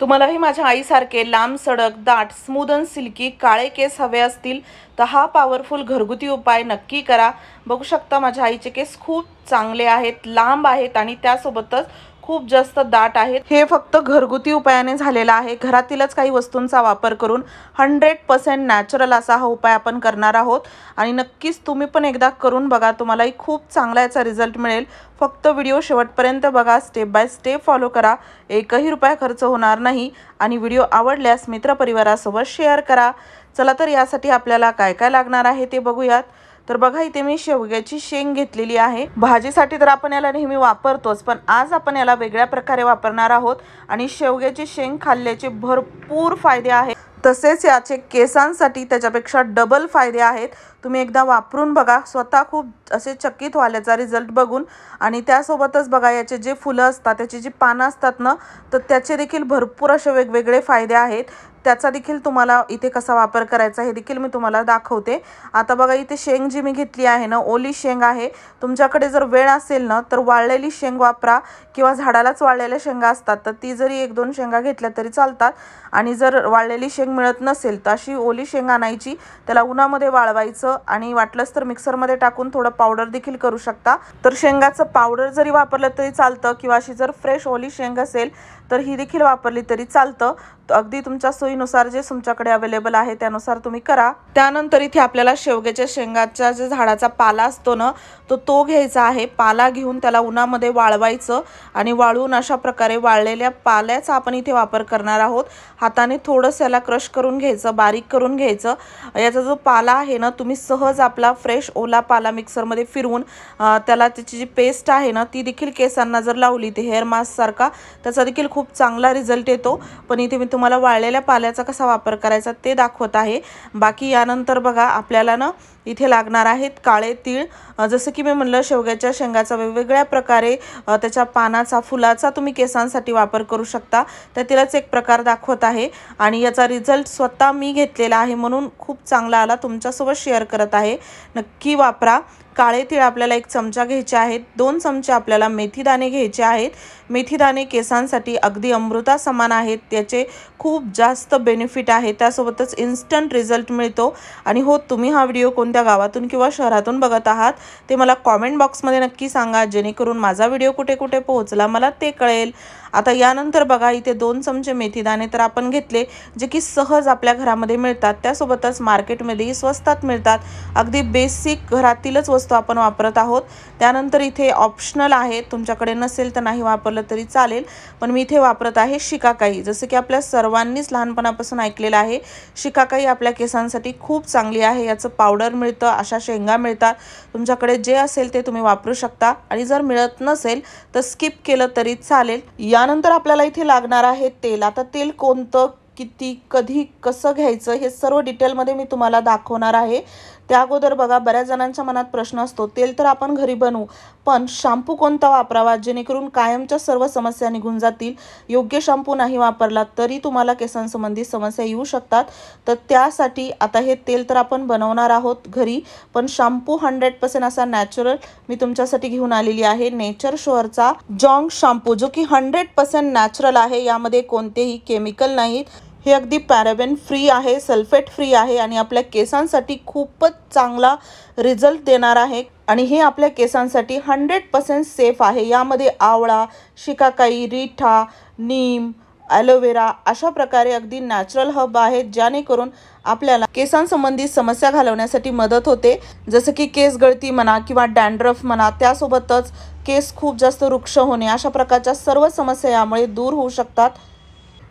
तुम्हालाही माझ्या आईसारखे लांब सडक दाट स्मूथ अँड सिल्की काळे केस हवे असतील तर हा पॉवरफुल घरगुती उपाय नक्की करा। बघू शकता माझ्या आईचे केस खूप चांगले आहेत, लांब आहेत आणि त्यासोबतच खूप जास्त दाट आहेत। हे फक्त घरगुती उपायाने झालेला आहे। घरातीलच काही वस्तूंचा वापर करून 100% नॅचरल असा हा उपाय आपण करणार आहोत आणि नक्कीच तुम्ही पण एकदा करून बघा, तुम्हालाही खूप चांगला याचा रिझल्ट मिळेल। फक्त व्हिडिओ शेवटपर्यंत बघा, स्टेप बाय स्टेप फॉलो करा, एकही रुपया खर्च होणार नाही आणि व्हिडिओ आवडल्यास मित्रपरिवारासोबत शेअर करा। चला तर यासाठी आपल्याला काय काय लागणार आहे ते बघूयात। तर बघा, इथे मी शेवग्याची शेंग घेतलेली आहे। भाजीसाठी तर आपण याला नेहमी वापरतोच, पण आज आपण याला वेगळ्या प्रकारे वापरणार आहोत आणि शेवग्याची शेंग खाल्ल्याचे भरपूर फायदे आहेत। तसेच याचे केसांसाठी त्याच्यापेक्षा डबल फायदे आहेत। तुम्ही एकदा वापरून बघा, स्वतः खूप असे चकित व्हाल याचा रिझल्ट बघून। आणि त्यासोबतच बघा, याचे जे फुलं असतात, त्याची जी पानं असतात ना, तर त्याचे देखील भरपूर असे वेगवेगळे फायदे आहेत। त्याचा देखील तुम्हाला इथे कसा वापर करायचा हे देखील मी तुम्हाला दाखवते। आता बघा, इथे शेंग जी मी घेतली आहे ना, ओली शेंग आहे। तुमच्याकडे जर वेळ असेल ना तर वाळलेली शेंग वापरा किंवा झाडालाच वाळलेल्या शेंगा असतात तर ती जरी 1-2 शेंगा घेतल्या तरी चालतात। आणि जर वाळलेली शेंग मिळत नसेल तर अशी ओली शेंग आणायची, त्याला उन्हामध्ये वाळवायचं आणि वाटलंच तर मिक्सरमध्ये टाकून थोडं पावडर देखील करू शकता। तर शेंगाचं पावडर जरी वापरलं तरी चालतं किंवा अशी जर फ्रेश ओली शेंग असेल तर ही देखील वापरली तरी चालतं। अगदी तुमच्या सोयीनुसार जे तुमच्याकडे अवेलेबल आहे त्यानुसार तुम्ही करा। त्यानंतर इथे आपल्याला शेवग्याच्या शेंगाचा जे झाडाचा पाला असतो ना, तो घ्यायचा आहे। पाला घेऊन त्याला उन्हामध्ये वाळवायचं आणि वाळून अशा प्रकारे वाळलेल्या पाल्याचा आपण इथे वापर करणार आहोत। हाताने थोडंसं याला क्रश करून घ्यायचं, बारीक करून घ्यायचं। याचा जो पाला आहे ना, तुम्ही सहज आपला फ्रेश ओला पाला मिक्सरमध्ये फिरवून त्याला त्याची जी पेस्ट आहे ना ती देखील केसांना जर लावली ते हेअर मास्क सारखा त्याचा देखील खूप चांगला रिझल्ट येतो। पण इथे मी तुम्हाला वाळलेल्या पाल्याचा कसा वापर करायचा ते दाखवत आहे। बाकी यानंतर बघा, आपल्याला ना इथे लागणार आहेत काळे तीळ। जसं की मी म्हणलं, शेवग्याच्या शेंगाचा वेगवेगळ्या प्रकारे त्याच्या पानाचा फुलाचा तुम्ही केसांसाठी वापर करू शकता। त्यातीलच एक प्रकार दाखवत आहे आणि याचा रिझल्ट स्वतः मी घेतलेला आहे म्हणून खूप चांगला आला, तुमच्यासोबत शेअर करत आहे। नक्की वापरा। काळे तीळ आपल्याला 1 चमचा घ्यायचे आहेत। 2 चमचे आपल्याला मेथीदाणे घ्यायचे आहेत। मेथीदाणे केसांसाठी अगदी अमृता समान आहेत, त्याचे खूप जास्त बेनिफिट आहे। त्यासोबतच इन्स्टंट रिझल्ट मिळतो। आणि हो, तुम्ही हा व्हिडिओ कोणत्या गावातून किंवा शहरातून बघत आहात ते मला कॉमेंट बॉक्समध्ये नक्की सांगा, जेणेकरून माझा व्हिडिओ कुठे कुठे पोहोचला मला ते कळेल। आता यानंतर बघा, इथे 2 चमचे मेथीदाणे तर आपण घेतले, जे की सहज आपल्या घरामध्ये मिळतात। त्यासोबतच मार्केटमध्येही स्वस्तात मिळतात। अगदी बेसिक घरातीलच वस्तू आपण वापरत आहोत। त्यानंतर इथे ऑप्शनल आहे, तुमच्याकडे नसेल तर नाही वापरलं तरी चालेल, पण मी इथे वापरत आहे शिकाकाई। जसं की आपल्या सर्वांनीच लहानपणापासून ऐकलेलं आहे, शिकाकाई आपल्या केसांसाठी खूप चांगली आहे। याचं पावडर मिळतं, अशा शेंगा मिळतात। तुमच्याकडे जे असेल ते तुम्ही वापरू शकता आणि जर मिळत नसेल तर स्किप केलं तरी चालेल। यानंतर आपल्याला इथे लागणार आहे तेल। आता तेल कोणतं, किती, कधी, कसं घ्यायचं हे सर्व डिटेलमध्ये मी तुम्हाला दाखवणार आहे। त्या अगोदर बघा, बऱ्याच जणांच्या मनात प्रश्न असतो, तेल तर आपण घरी बनवू, पण शॅम्पू कोणता वापरावा जेणेकरून कायमच्या सर्व समस्या निघून जातील। योग्य शॅम्पू नाही वापरला तरी तुम्हाला केसांसंबंधी समस्या येऊ शकतात। तर त्यासाठी आता हे तेल तर आपण बनवणार आहोत घरी, पण शॅम्पू 100% असा नॅचरल मी तुमच्यासाठी घेऊन आलेली आहे। नेचर शुअरचा जॉंग शॅम्पू, जो की 100% नॅचरल आहे। यामध्ये कोणतेही केमिकल नाहीत। हे अगदी पॅराबेन फ्री आहे, सल्फेट फ्री आहे आणि आपल्या केसांसाठी खूपच चांगला रिझल्ट देणार आहे। आणि हे आपल्या केसांसाठी 100% सेफ आहे। यामध्ये आवळा, शिकाकाई, रीठा, नीम, ॲलोवेरा अशा प्रकारे अगदी नॅचरल हब आहेत, जेणेकरून आपल्याला केसांसंबंधी समस्या घालवण्यासाठी मदत होते। जसं की केस गळती म्हणा किंवा डॅन्ड्रफ म्हणा, त्यासोबतच केस खूप जास्त रुक्ष होणे, अशा प्रकारच्या सर्व समस्या यामुळे दूर होऊ शकतात।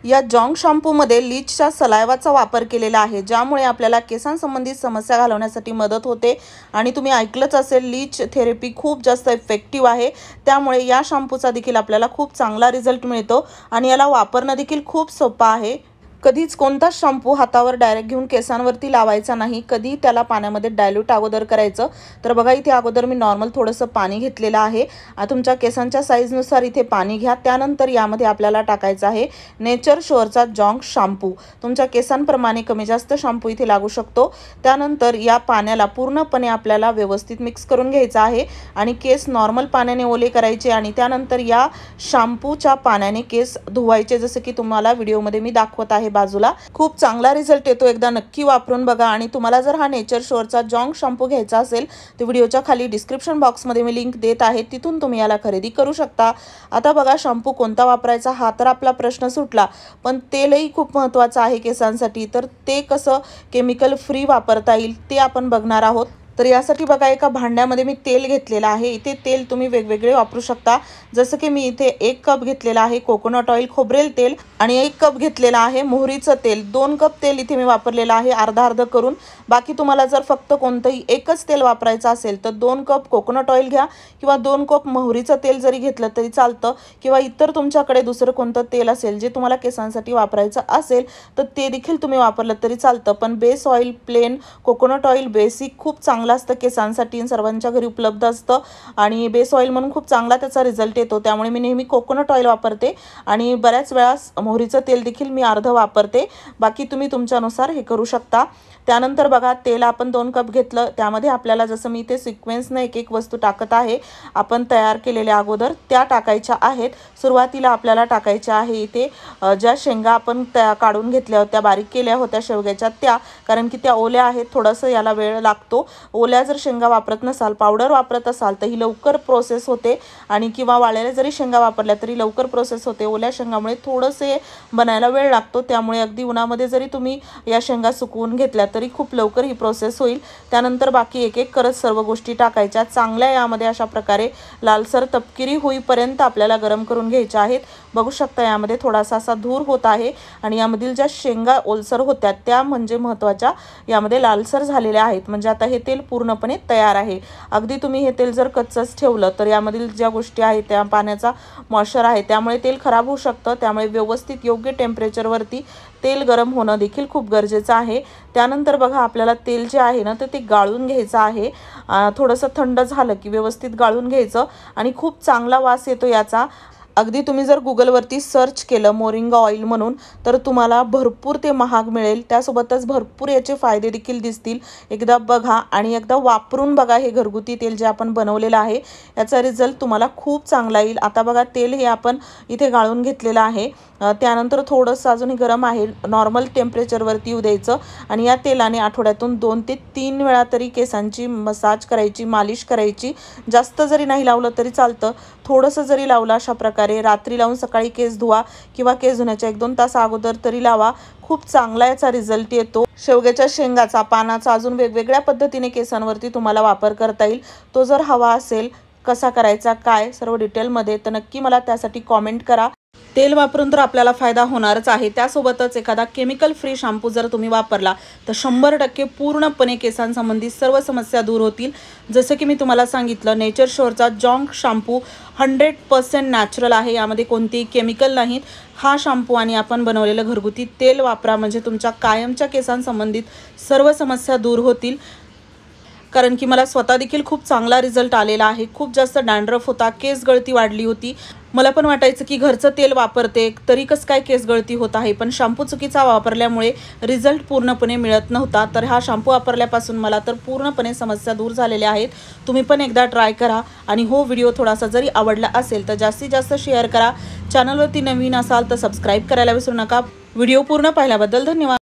या जॉंग शॅम्पूमध्ये लीचच्या सलायवाचा वापर केलेला आहे, ज्यामुळे आपल्याला केसांसंबंधी समस्या घालवण्यासाठी मदत होते। आणि तुम्ही ऐकलंच असेल, लीच थेरपी खूप जास्त इफेक्टिव्ह आहे। त्यामुळे या शॅम्पूचा देखील आपल्याला खूप चांगला रिझल्ट मिळतो आणि याला वापरणं देखील खूप सोपं आहे। कधीच कोणताच शॅम्पू हातावर डायरेक्ट घेऊन केसांवरती लावायचा नाही, कधी त्याला पाण्यामध्ये डायल्यूट अगोदर करायचं। तर बघा इथे अगोदर मी नॉर्मल थोडंसं पाणी घेतलेलं आहे। तुमच्या केसांच्या साईजनुसार इथे पाणी घ्या। त्यानंतर यामध्ये आपल्याला टाकायचं आहे नेचर शोअरचा जॉन्क शॅम्पू। तुमच्या केसांप्रमाणे कमी जास्त शॅम्पू इथे लागू शकतो। त्यानंतर या पाण्याला पूर्णपणे आपल्याला व्यवस्थित मिक्स करून घ्यायचं आहे आणि केस नॉर्मल पाण्याने ओले करायचे आणि त्यानंतर या शॅम्पूच्या पाण्याने केस धुवायचे, जसं की तुम्हाला व्हिडिओमध्ये मी दाखवत आहे बाजूला। खूप चांगला रिझल्ट येतो, एकदा नक्की वापरून बघा। आणि तुम्हाला जर हा नेचर शोअरचा जॉन्क शॅम्पू घ्यायचा असेल तर व्हिडिओच्या खाली डिस्क्रिप्शन बॉक्समध्ये मी लिंक देत आहे, तिथून तुम्ही याला खरेदी करू शकता। आता बघा शॅम्पू कोणता वापरायचा हा तर आपला प्रश्न सुटला, पण तेलही खूप महत्त्वाचं आहे केसांसाठी। तर ते कसं केमिकल फ्री वापरता येईल ते आपण बघणार आहोत। तर यासाठी बघा एका भांड्यामध्ये मी तेल घेतलेलं आहे। इथे तेल तुम्ही वेगवेगळे वापरू शकता, जसं की मी इथे 1 कप घेतलेला आहे कोकोनट ऑइल खोबरेल तेल आणि 1 कप घेतलेला आहे मोहरीचं तेल। 2 कप तेल इथे मी वापरलेलं आहे अर्धा अर्ध करून। बाकी तुम्हाला जर फक्त कोणतंही एकच तेल वापरायचं असेल तर 2 कप कोकोनट ऑइल घ्या किंवा 2 कप मोहरीचं तेल जरी घेतलं तरी चालतं, किंवा इतर तुमच्याकडे दुसरं कोणतं तेल असेल जे तुम्हाला केसांसाठी वापरायचं असेल तर ते देखील तुम्ही वापरलं तरी चालतं। पण base oil plain coconut oil basic खूप चांगलं असतं केसांसाठी, सर्वांच्या घरी उपलब्ध असतं आणि बेस ऑइल म्हणून खूप चांगला त्याचा रिझल्ट येतो। त्यामुळे मी नेहमी कोकोनट ऑइल वापरते आणि बऱ्याच वेळा मोहरीचं तेल देखील मी अर्ध वापरते। बाकी तुम्ही तुमच्यानुसार हे करू शकता। त्यानंतर बघा तेल आपण 2 कप घेतलं, त्यामध्ये आपल्याला जसं मी इथे सिक्वेन्सने एक एक वस्तू टाकत आहे आपण तयार केलेल्या अगोदर त्या टाकायच्या आहेत। सुरुवातीला आपल्याला टाकायच्या आहे इथे ज्या शेंगा आपण काढून घेतल्या होत्या, बारीक केल्या होत्या शेवग्याच्या त्या, कारण की त्या ओल्या आहेत, थोडंसं याला वेळ लागतो। ओल्या जर शेंगा वापरत नसाल, पावडर वापरत असाल तर ही लवकर प्रोसेस होते आणि किंवा वाळलेल्या जरी शेंगा वापरल्या तरी लवकर प्रोसेस होते। ओल्या शेंगामुळे थोडंसे बनायला वेळ लागतो, त्यामुळे अगदी उन्हामध्ये जरी तुम्ही या शेंगा सुकवून घेतल्या तरी खूप लवकर ही प्रोसेस होईल। त्यानंतर बाकी एक एक करत सर्व गोष्टी टाकायच्या। चांगल्या यामध्ये अशा प्रकारे लालसर तपकिरी होईपर्यंत आपल्याला गरम करून घ्यायच्या आहेत। बघू शकता यामध्ये थोडासा असा धूर होत आहे आणि यामधील ज्या शेंगा ओलसर होत्या त्या म्हणजे महत्त्वाच्या यामध्ये लालसर झालेल्या आहेत, म्हणजे आता हे तेल पूर्णपणे तयार आहे। अगदी तुम्ही हे तेल जर कच्चंच ठेवलं तर यामधील ज्या गोष्टी आहेत त्या पाण्याचा मॉइश्चर आहे त्यामुळे तेल खराब होऊ शकतं। त्यामुळे व्यवस्थित योग्य टेम्परेचरवरती तेल गरम होणं देखील खूप गरजेचं आहे। त्यानंतर बघा आपल्याला तेल जे आहे ना तर ते गाळून घ्यायचं आहे। थोडंसं थंड झालं की व्यवस्थित गाळून घ्यायचं आणि खूप चांगला वास येतो याचा। अगदी तुम्ही जर गुगलवरती सर्च केलं मोरिंगा ऑइल म्हणून तर तुम्हाला भरपूर ते महाग मिळेल, त्यासोबतच भरपूर याचे फायदे देखील दिसतील। एकदा बघा आणि एकदा वापरून बघा हे घरगुती तेल जे आपण बनवलेलं आहे याचा रिझल्ट तुम्हाला खूप चांगला येईल। आता बघा तेल हे आपण इथे गाळून घेतलेलं आहे, त्यानंतर थोडंसं अजूनही गरम आहे, नॉर्मल टेम्परेचरवरती येऊ द्यायचं आणि या तेलाने आठवड्यातून 2 ते 3 वेळा तरी केसांची मसाज करायची, मालिश करायची। जास्त जरी नाही लावलं तरी चालतं, थोडंसं जरी लावलं अशा प्रकारे रात्री लावून सकाळी केस धुवा किंवा केस धुण्याच्या 1-2 तास अगोदर तरी लावा, खूप चांगला याचा रिझल्ट येतो। शेवग्याच्या शेंगाचा, पानाचा अजून वेगवेगळ्या पद्धतीने केसांवरती तुम्हाला वापर करता येईल। तो जर हवा असेल कसा करायचा काय सर्व डिटेलमध्ये तर नक्की मला त्यासाठी कॉमेंट करा। तेल वापरून तर आपल्याला फायदा होणारच आहे, त्यासोबतच एखादा केमिकल फ्री शॅम्पू जर तुम्ही वापरला तर 100% पूर्णपणे केसांसंबंधी सर्व समस्या दूर होतील। जसं की मी तुम्हाला सांगितलं नेचर शोअरचा जॉन्क शॅम्पू 100% नॅचरल आहे, यामध्ये कोणतेही केमिकल नाहीत। हा शॅम्पू आणि आपण बनवलेलं घरगुती तेल वापरा, म्हणजे तुमच्या कायमच्या केसांसंबंधित सर्व समस्या दूर होतील। कारण की मला स्वतः देखील खूप चांगला रिझल्ट आलेला आहे। खूप जास्त डॅन्ड्रफ होता, केस गळती वाढली होती, मला पण वाटायचं की घरचं तेल वापरते तरी कसं काय केस गळती होत आहे, पण शॅम्पू चुकीचा वापरल्यामुळे रिझल्ट पूर्णपणे मिळत नव्हता। तर हा शॅम्पू वापरल्यापासून मला तर पूर्णपणे समस्या दूर झालेल्या आहेत। तुम्ही पण एकदा ट्राय करा आणि हो व्हिडिओ थोडासा जरी आवडला असेल तर जास्तीत जास्त शेअर करा। चॅनलवरती नवीन असाल तर सबस्क्राईब करायला विसरू नका। व्हिडिओ पूर्ण पाहिल्याबद्दल धन्यवाद।